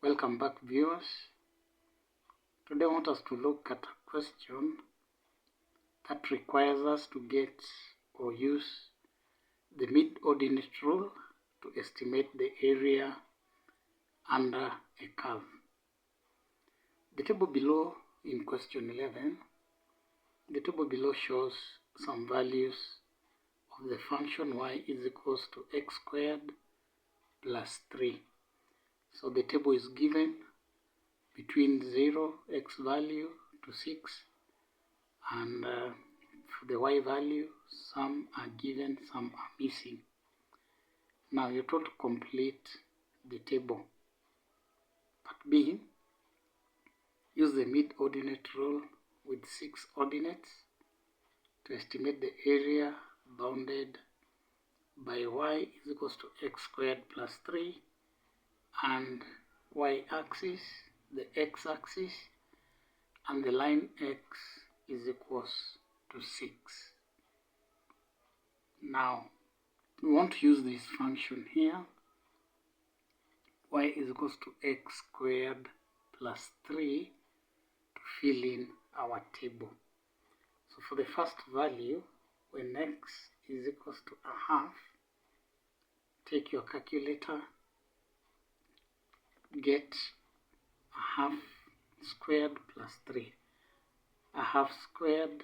Welcome back, viewers. Today I want us to look at a question that requires us to get or use the mid-ordinate rule to estimate the area under a curve. The table below in question 11, the table below shows some values of the function y is equals to x squared plus 3. So the table is given between 0 x value to 6, and for the y value, some are given, some are missing. Now you're told to complete the table. Part B, use the mid-ordinate rule with 6 ordinates to estimate the area bounded by y is equals to x squared plus 3 and y-axis, the x-axis, and the line x is equals to 6. Now, we want to use this function here, y is equals to x squared plus 3, to fill in our table. So for the first value, when x is equals to a half, take your calculator, get a half squared plus 3. A half squared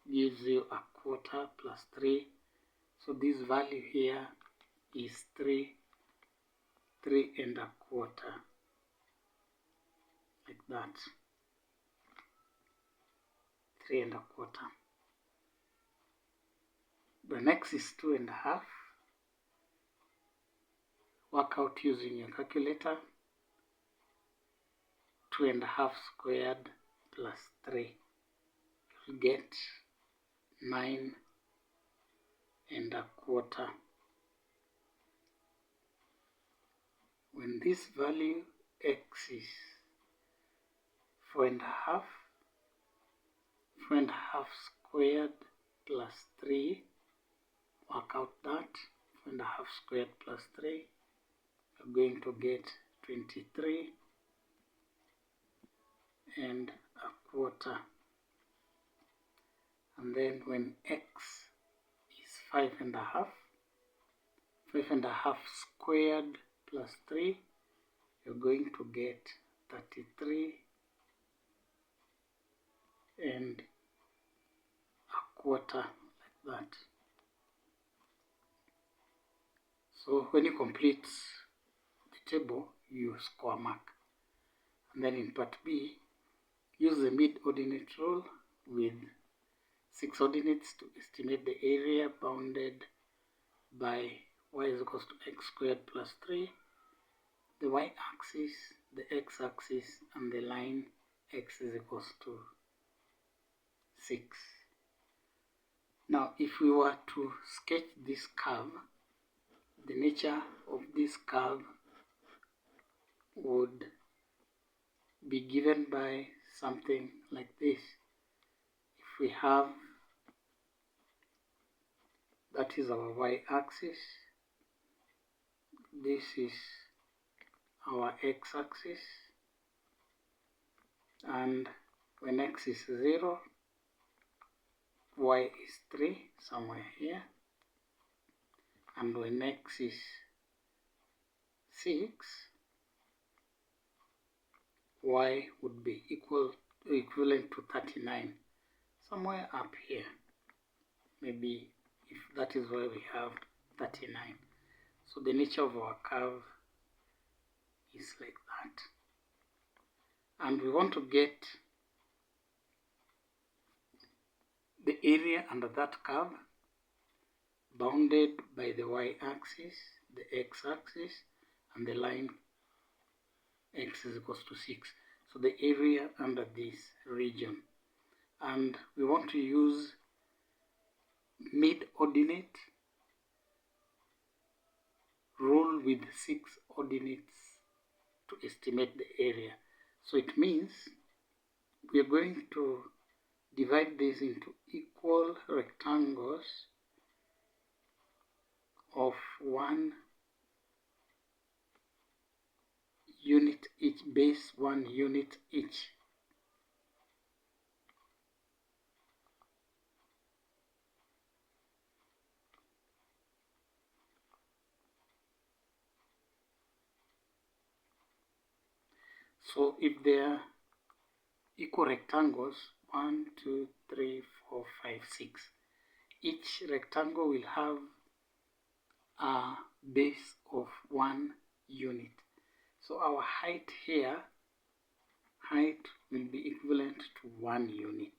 gives you a quarter plus 3. So this value here is 3 and a quarter, like that. 3 and a quarter. The next is 2 and a half. Work out using your calculator. 2 and a half squared plus 3. You'll get 9 and a quarter. When this value x is 4 and a half, 4 and a half squared plus 3, work out that, 4 and a half squared plus 3, you're going to get 23 and a quarter. And then when x is 5 and a half, 5 and a half squared plus 3, you're going to get 33 and a quarter, like that. So when you complete the table, you score mark. And then in part B, use the mid-ordinate rule with 6 ordinates to estimate the area bounded by y is equals to x squared plus 3, the y-axis, the x-axis, and the line x is equals to 6. Now, if we were to sketch this curve, the nature of this curve would be given by something like this. If we have, that is our y-axis, this is our x-axis, and when x is 0, y is 3, somewhere here, and when x is 6, y would be equivalent to 39, somewhere up here. Maybe if that is where we have 39. So the nature of our curve is like that. And we want to get the area under that curve bounded by the y-axis, the x-axis, and the line x is equals to 6. So the area under this region. And we want to use mid-ordinate rule with 6 ordinates to estimate the area. So it means we are going to divide this into equal rectangles of 1 unit each, base 1 unit each. So if they are equal rectangles, 1, 2, 3, 4, 5, 6, each rectangle will have a base of 1 unit. So our height here, height will be equivalent to 1 unit.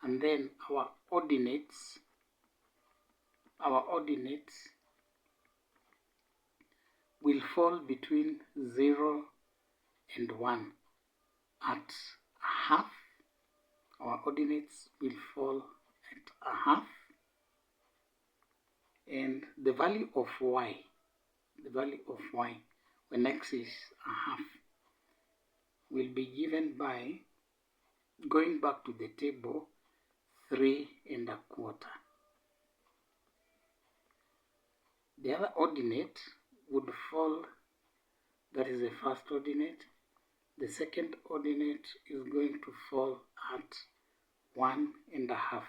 And then our ordinates will fall between 0 and 1. At a half, our ordinates will fall at a half, and the value of y, when x is a half, will be given by, going back to the table, 3 1/4. The other ordinate would fall, that is the first ordinate. The second ordinate is going to fall at 1 1/2.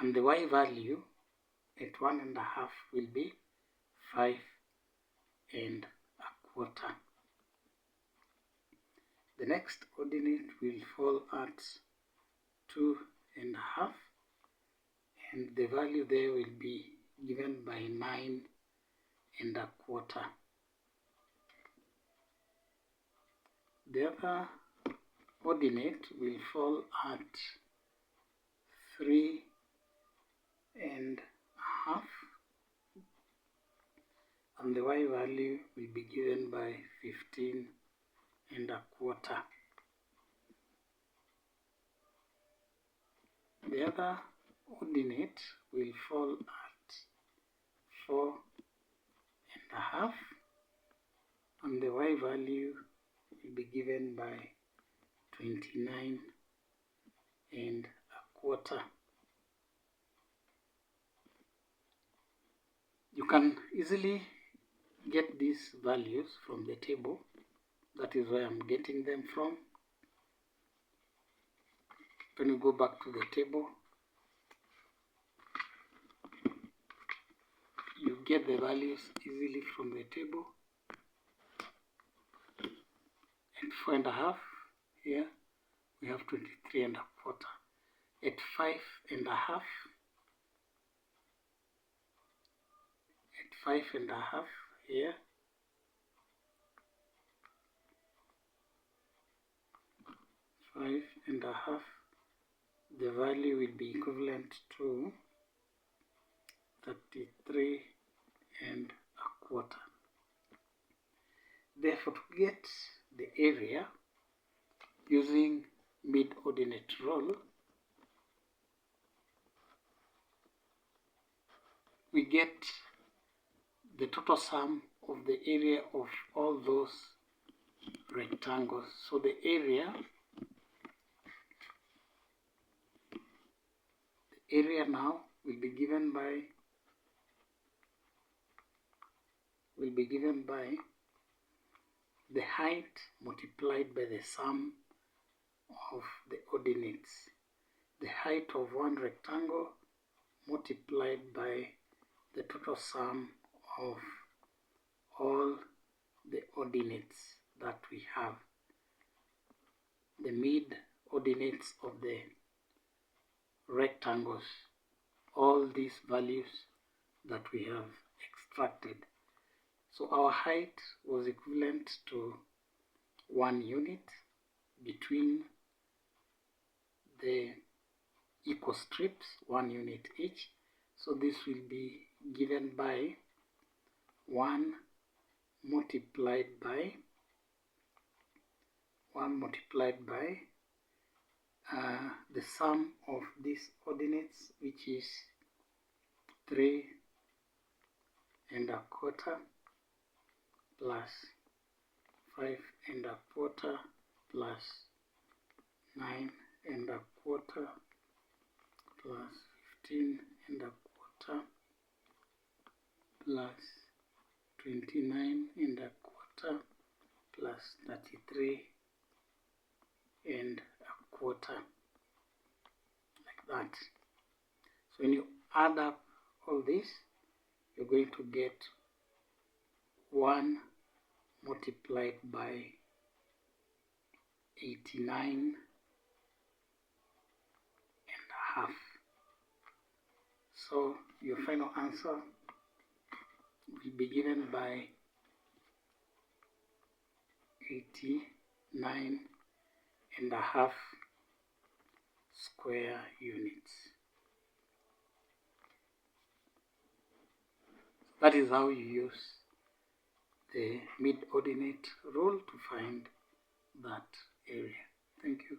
And the y value at 1 1/2 will be 5 1/4. The next ordinate will fall at 2 1/2, and the value there will be given by 9 1/4. The other ordinate will fall at 3 1/2, and the y value will be given by 15 1/4. The other ordinate will fall at 4 1/2, and the y value will be given by 29 1/4. You can easily get these values from the table. That is where I'm getting them from. When you go back to the table, you get the values easily from the table. At 4 1/2, here we have 23 1/4. At 5 1/2, here, five and a half, the value will be equivalent to 33 1/4. Therefore, to get the area using mid-ordinate rule, we get the total sum of the area of all those rectangles. So the area now will be given by the height multiplied by the sum of the ordinates. The height of one rectangle multiplied by the total sum of all the ordinates that we have, the mid ordinates of the rectangles, all these values that we have extracted. So our height was equivalent to 1 unit between the equal strips, 1 unit each. So this will be given by 1 multiplied by the sum of these ordinates, which is 3 1/4 plus 5 1/4 plus 9 1/4 plus 15 1/4 plus 29 and a quarter plus 33 and a quarter, like that. So when you add up all this, you're going to get 1 multiplied by 89 and a half. So your final answer will be given by 89 and a half square units. That is how you use the mid-ordinate rule to find that area. Thank you.